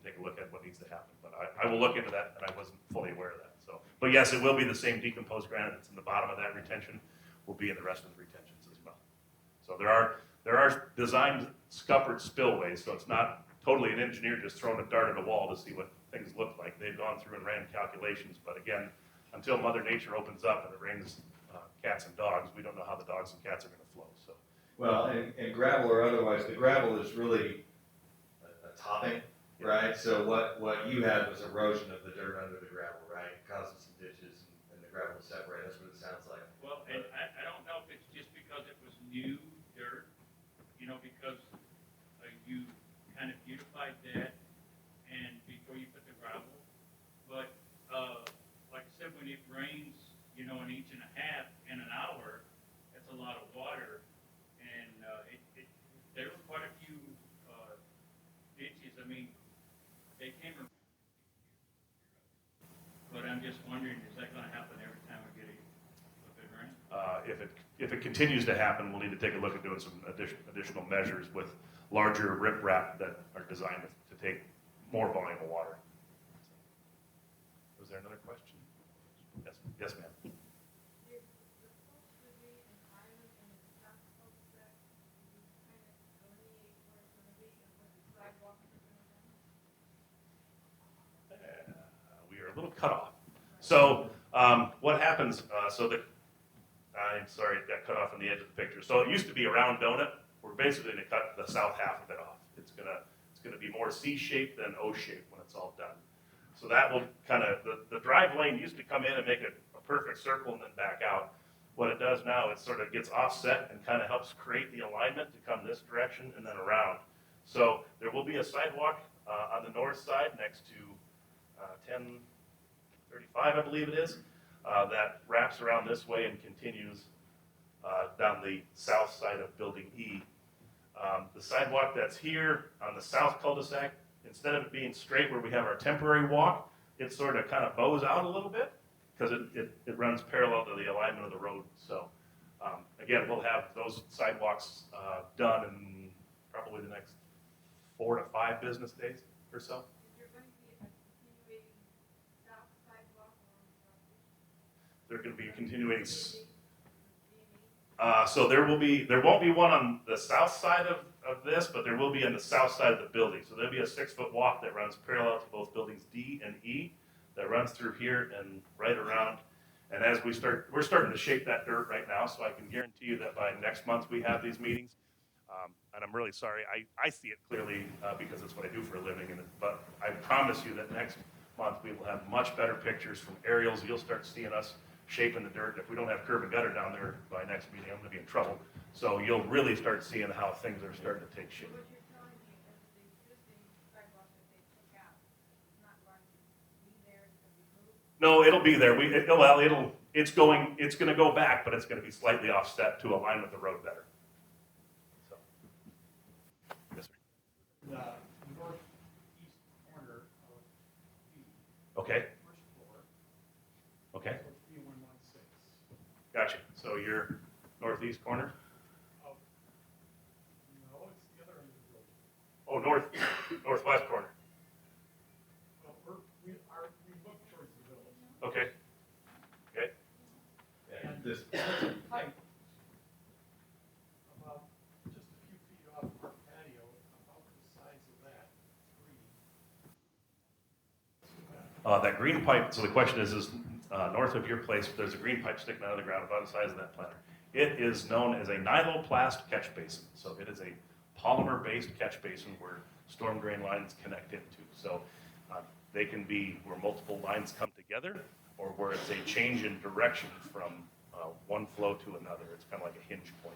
take a look at what needs to happen. But I will look into that, and I wasn't fully aware of that. So, but yes, it will be the same decomposed granite that's in the bottom of that retention will be in the rest of the retentions as well. So there are designed scuppered spillways, so it's not totally an engineer just throwing a dart at a wall to see what things look like. They've gone through and ran calculations, but again, until Mother Nature opens up and it rains cats and dogs, we don't know how the dogs and cats are going to flow. So, Well, and gravel or otherwise, the gravel is really a topping, right? So what you had was erosion of the dirt under the gravel, right? Causing some ditches and the gravel to separate. That's what it sounds like. Well, and I don't if it continues to happen, we'll need to take a look at doing some additional measures with larger riprap that are designed to take more volume of water. Was there another question? Yes, yes, ma'am. There's supposed to be an island in the top cul-de-sac. You kind of delineate where it's gonna be and where the sidewalks are gonna go. We are a little cut off. So what happens, I'm sorry, it got cut off on the edge of the picture. So it used to be a round donut. We're basically gonna cut the south half of it off. It's gonna be more C-shaped than O-shaped when it's all done. So that will kind of, the drive lane used to come in and make a perfect circle and then back out. What it does now, it sort of gets offset and kind of helps create the alignment to come this direction and then around. So there will be a sidewalk on the north side next to 1035, I believe it is, that wraps around this way and continues down the south side of Building E. The sidewalk that's here on the south cul-de-sac, instead of it being straight where we have our temporary walk, it sort of kind of bows out a little bit because it runs parallel to the alignment of the road. So again, we'll have those sidewalks done in probably the next 4 to 5 business days or so. Is there going to be a continuing south sidewalk along South Beach? They're going to be continuing. So there won't be one on the south side of this, but there will be on the south side of the building. So there'll be a 6-foot walk that runs parallel to both buildings D and E that runs through here and right around. And as we're starting to shape that dirt right now, so I can guarantee you that by next month we have these meetings. And I'm really sorry, I see it clearly because it's what I do for a living, but I promise you that next month we will have much better pictures from aerials. You'll start seeing us shaping the dirt. If we don't have curb and gutter down there by next meeting, I'm gonna be in trouble. So you'll really start seeing how things are starting to take shape. What you're telling me is the existing sidewalk that they took out is not going to be there, it's going to be moved? No, it'll be there. It's gonna go back, but it's gonna be slightly offset to align with the road better. So, yes, sir. The northeast corner of B, Okay, first floor, okay, so it's B116. gotcha. So you're northeast corner? Oh, no, it's the other end of the building. Oh, northwest corner. Well, we look towards the village. Okay, okay, And This, there's a pipe about just a few feet off our patio, about the size of that, green. that green pipe, so the question is north of your place, there's a green pipe sticking out of the ground about the size of that planter. It is known as a nyloplast catch basin. So it is a polymer-based catch basin where storm drain lines connect into. So they can be where multiple lines come together or where it's a change in direction from one flow to another. It's kind of like a hinge point.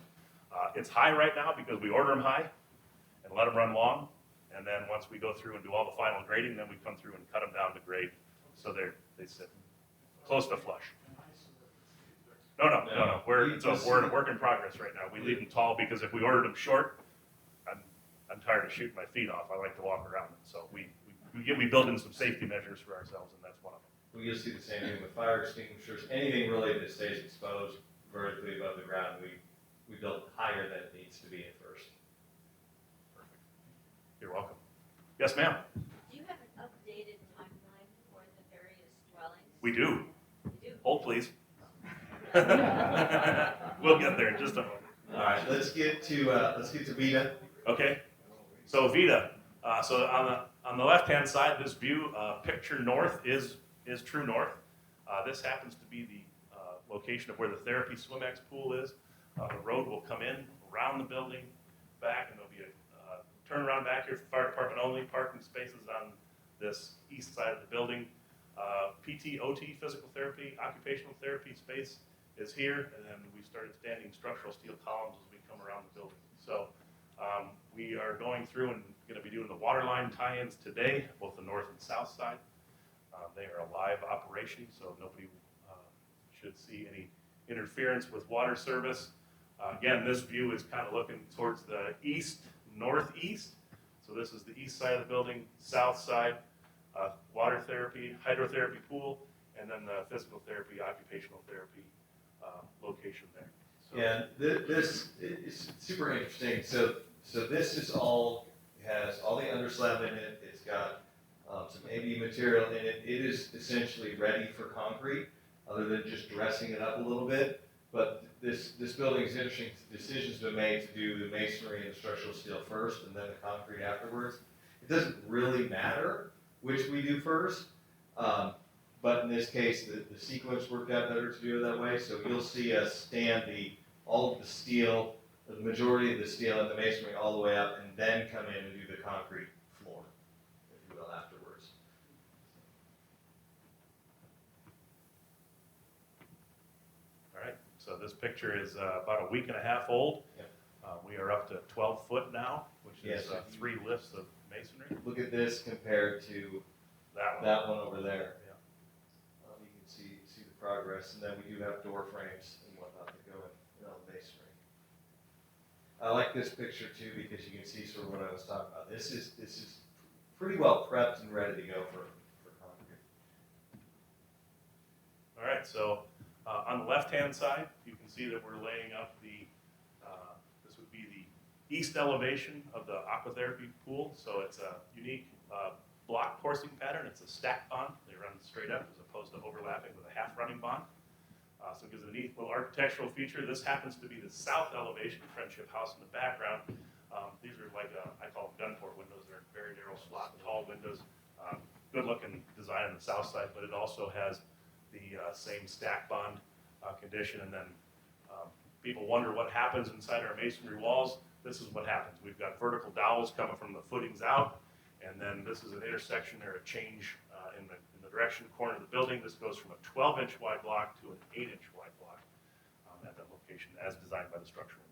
It's high right now because we order them high and let them run long. And then once we go through and do all the final grading, then we come through and cut them down to grade. So they sit close to flush. No. We're in a work in progress right now. We leave them tall because if we ordered them short, I'm tired of shooting my feet off. I like to walk around them. So we build in some safety measures for ourselves, and that's one of them. we just see the same thing with fire extinguishers, anything really that stays exposed vertically above the ground, we build higher than it needs to be at first. Perfect. You're welcome. Yes, ma'am. Do you have an updated timeline for the various dwellings? We do. You do? Hold, please. We'll get there in just a moment. All right, let's get to Vita. Okay. So Vita. So on the left-hand side of this view, picture north is true north. This happens to be the location of where the therapy SwimX pool is. The road will come in around the building, back, and there'll be a turnaround back here for fire department only. Parking spaces on this east side of the building. PT, OT, physical therapy, occupational therapy space is here, and then we started standing structural steel columns as we come around the building. So we are going through and going to be doing the water line tie-ins today, both the north and south side. They are a live operation, so nobody should see any interference with water service. Again, this view is kind of looking towards the east, northeast. So this is the east side of the building, south side, water therapy, hydrotherapy pool, and then the physical therapy, occupational therapy location there. And this is super interesting. So this is all, has all the underslab in it. It's got some AV material in it. It is essentially ready for concrete, other than just dressing it up a little bit. But this building is interesting. Decisions been made to do the masonry and the structural steel first, and then the concrete afterwards. It doesn't really matter which we do first, but in this case, the sequence worked out better to do it that way. So you'll see us stand all of the steel, the majority of the steel and the masonry all the way up, and then come in and do the concrete floor, if you will, afterwards. All right, so this picture is about a week and a half old. Yep. We are up to 12 foot now, which is Yes. 3 lifts of masonry. Look at this compared to That one. that one over there. Yeah. You can see the progress, and then we do have door frames and whatnot that go in the masonry. I like this picture too because you can see sort of what I was talking about. This is pretty well prepped and ready to go for concrete. All right, so on the left-hand side, you can see that we're laying up this would be the east elevation of the aquatherapy pool. So it's a unique block coursing pattern. It's a stack bond. They run straight up as opposed to overlapping with a half-running bond. So it gives it a neat little architectural feature. This happens to be the south elevation, Friendship House in the background. These are like, I call them gunport windows. They're very narrow slot, tall windows. Good looking design on the south side, but it also has the same stack bond condition. And then people wonder what happens inside our masonry walls. This is what happens. We've got vertical dowels coming from the footings out, and then this is an intersection or a change in the direction corner of the building. This goes from a 12-inch wide block to an 8-inch wide block at that location, as designed by the structural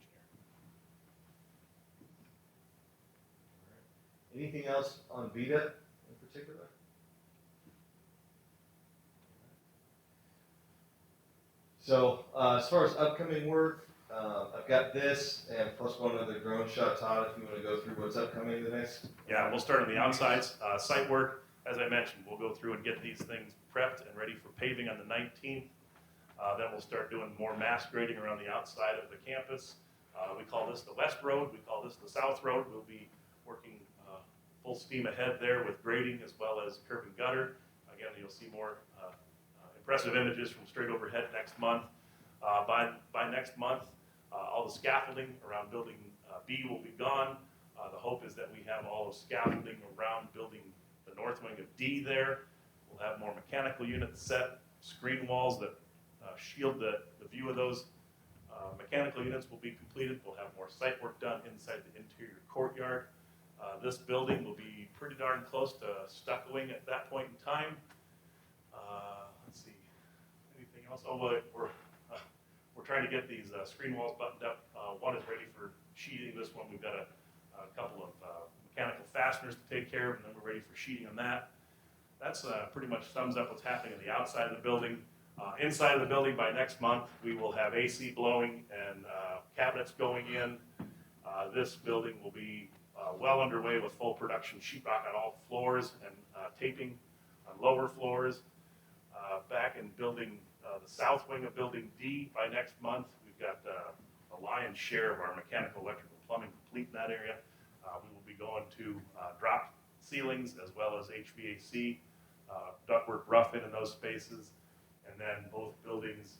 engineer. Anything else on Vita in particular? So as far as upcoming work, I've got this and plus one other drone shot. Todd, if you want to go through what's upcoming the next. Yeah, we'll start on the outsides. Site work, as I mentioned, we'll go through and get these things prepped and ready for paving on the 19th. Then we'll start doing more mass grading around the outside of the campus. We call this the West Road. We call this the South Road. We'll be working full steam ahead there with grading as well as curb and gutter. Again, you'll see more impressive images from straight overhead next month. By next month, all the scaffolding around building B will be gone. The hope is that we have all the scaffolding around building the north wing of D there. We'll have more mechanical units set, screen walls that shield the view of those mechanical units will be completed. We'll have more site work done inside the interior courtyard. This building will be pretty darn close to stuccoing at that point in time. Let's see, anything else? Oh, we're trying to get these screen walls buttoned up. One is ready for sheeting. This one we've got a couple of mechanical fasteners to take care of, and then we're ready for sheeting on that. That's pretty much sums up what's happening on the outside of the building. Inside of the building by next month, we will have AC blowing and cabinets going in. This building will be well underway with full production sheetrock on all floors and taping on lower floors. Back in building the south wing of building D by next month, we've got a lion's share of our mechanical, electrical, plumbing complete in that area. We will be going to drop ceilings as well as HVAC, ductwork rough in those spaces. And then both buildings,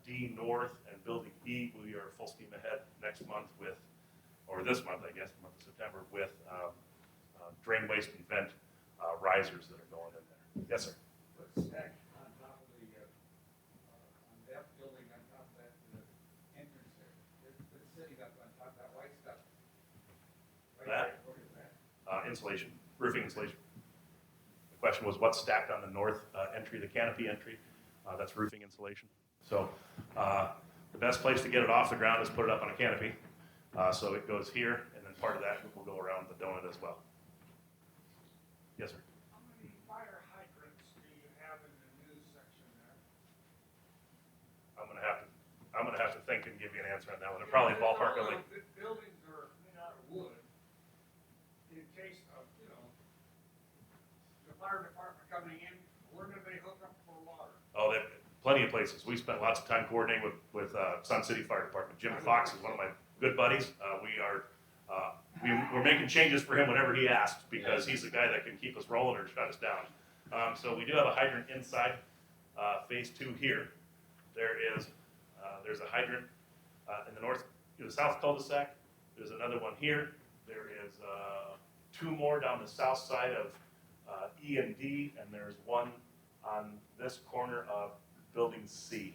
D North and building E, we are full steam ahead next month with, or this month, I guess, the month of September, with drain, waste, and vent risers that are going in there. Yes, sir. What's stacked on top of on that building, on top of that entrance there? It's sitting up on top of that white stuff. That? What is that? Insulation, roofing insulation. The question was what's stacked on the north entry, the canopy entry. That's roofing insulation. So the best place to get it off the ground is put it up on a canopy. So it goes here, and then part of that will go around the donut as well. Yes, sir. How many fire hydrants do you have in the news section there? I'm gonna have to think and give you an answer on that one. They're probably ballpark only. Buildings are made out of wood. In case of, the fire department coming in, where do they hook up for water? Oh, plenty of places. We spent lots of time coordinating with Sun City Fire Department. Jim Fox is one of my good buddies. We're making changes for him whenever he asks, because he's the guy that can keep us rolling or shut us down. So we do have a hydrant inside phase 2 here. There's a hydrant in the south cul-de-sac. There's another one here. There is 2 more down the south side of E and D, and there's one on this corner of Building C.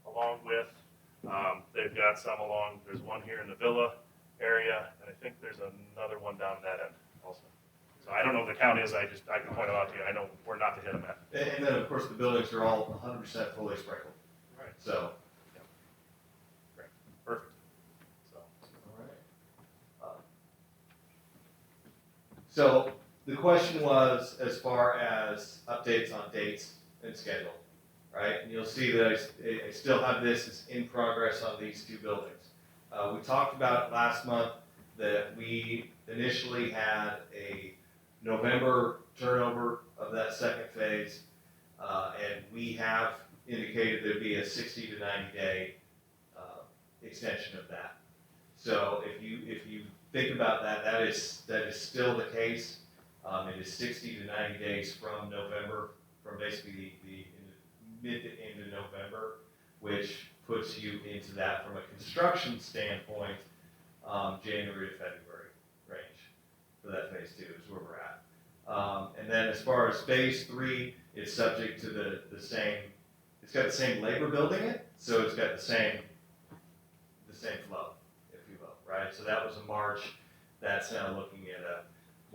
Along with, they've got some along, there's one here in the villa area, and I think there's another one down that end also. So I don't know what the count is, I can point them out to you. I know where not to hit them at. And then, of course, the buildings are all 100% fully sprinkled. Right. So, Great, perfect. So, all right. So the question was as far as updates on dates and schedule, right? And you'll see that I still have this as in progress on these 2 buildings. We talked about last month that we initially had a November turnover of that second phase, and we have indicated there'd be a 60 to 90 day extension of that. So if you think about that, that is still the case. It is 60 to 90 days from November, from basically the mid to end of November, which puts you into that from a construction standpoint, January to February range for that phase 2 is where we're at. And then as far as phase 3, it's subject to the same, it's got the same labor building it, so it's got the same flow, if you will, right? So that was a March, that's now looking at a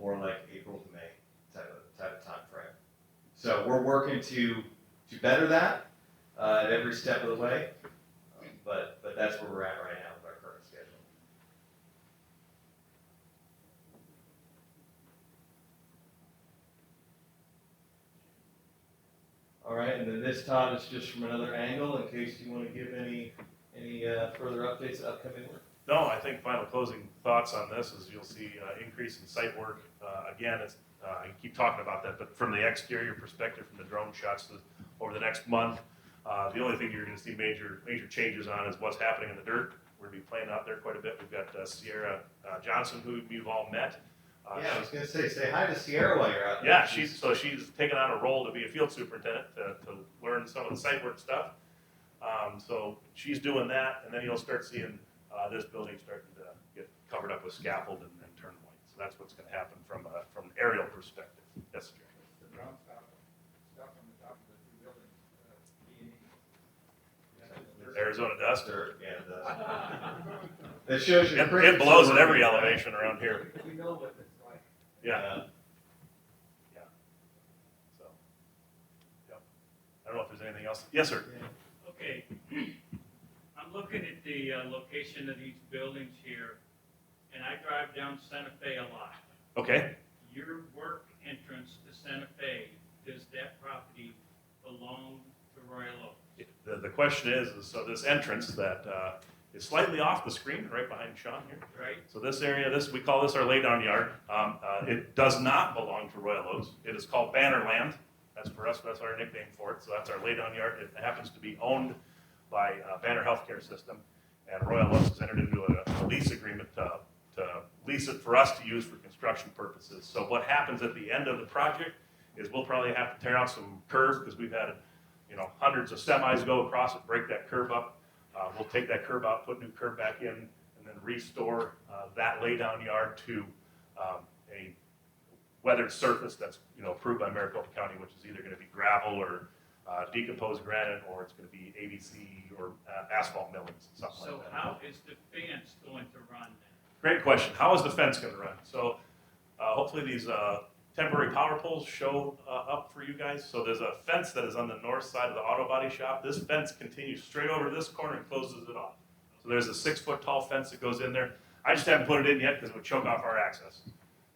more like April to May type of time frame. So we're working to better that at every step of the way, but that's where we're at right now with our current schedule. All right, and then this, Todd, is just from another angle in case you want to give any further updates to upcoming work. no, I think final closing thoughts on this is you'll see increase in site work. Again, I keep talking about that, but from the exterior perspective, from the drone shots over the next month, the only thing you're going to see major changes on is what's happening in the dirt. We're going to be playing out there quite a bit. We've got Sierra Johnson, who you've all met. Yeah, I was going to say hi to Sierra while you're out there. Yeah, she's taken on a role to be a field superintendent to learn some of the site work stuff. So she's doing that, and then you'll start seeing this building starting to get covered up with scaffold and turn point. So that's what's going to happen from an aerial perspective. Yes, Jerry. The ground stuff on the top of the 2 buildings, B&E. Arizona dust. Dirt, yeah, it does. That shows you. It blows at every elevation around here. We know what it's like. Yeah. Yeah. So, yep. I don't know if there's anything else. Yes, sir. Okay, I'm looking at the location of these buildings here, and I drive down Santa Fe a lot. Okay. Your work entrance to Santa Fe, does that property belong to Royal Oak? The question is so this entrance that is slightly off the screen, right behind Sean here. Right? So this area, we call this our laydown yard. It does not belong to Royal Oaks. It is called Banner Land. That's for us. That's our nickname for it. So that's our laydown yard. It happens to be owned by Banner Healthcare System, and Royal Oaks has entered into a lease agreement to lease it for us to use for construction purposes. So what happens at the end of the project is we'll probably have to tear out some curb because we've had hundreds of semis go across it, break that curb up. We'll take that curb out, put new curb back in, and then restore that laydown yard to a weathered surface that's approved by Maricopa County, which is either going to be gravel or decomposed granite, or it's going to be ABC or asphalt millings, something So like that. how is the fence going to run then? Great question. How is the fence going to run? So hopefully these temporary power poles show up for you guys. So there's a fence that is on the north side of the auto body shop. This fence continues straight over this corner and closes it off. So there's a 6-foot tall fence that goes in there. I just haven't put it in yet because it would choke off our access.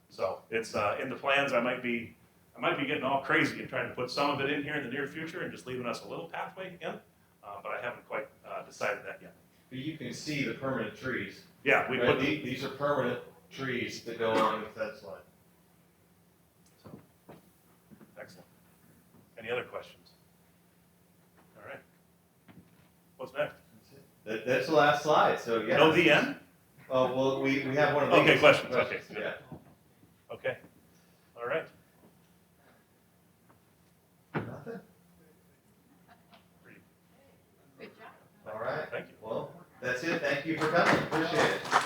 So it's in the plans. I might be getting all crazy and trying to put some of it in here in the near future and just leaving us a little pathway in, but I haven't quite decided that yet. But you can see the permanent trees. Yeah, we Right? put These are permanent trees that go along the fence line. Excellent. Any other questions? All What's next? That's the last slide. So yeah. No, the end? Oh well, we have one of these. Okay, questions. Okay, good. Yeah. Okay. All right. Nothing. Pretty- All right. Thank you. Well, that's it. Thank you for coming. Appreciate it.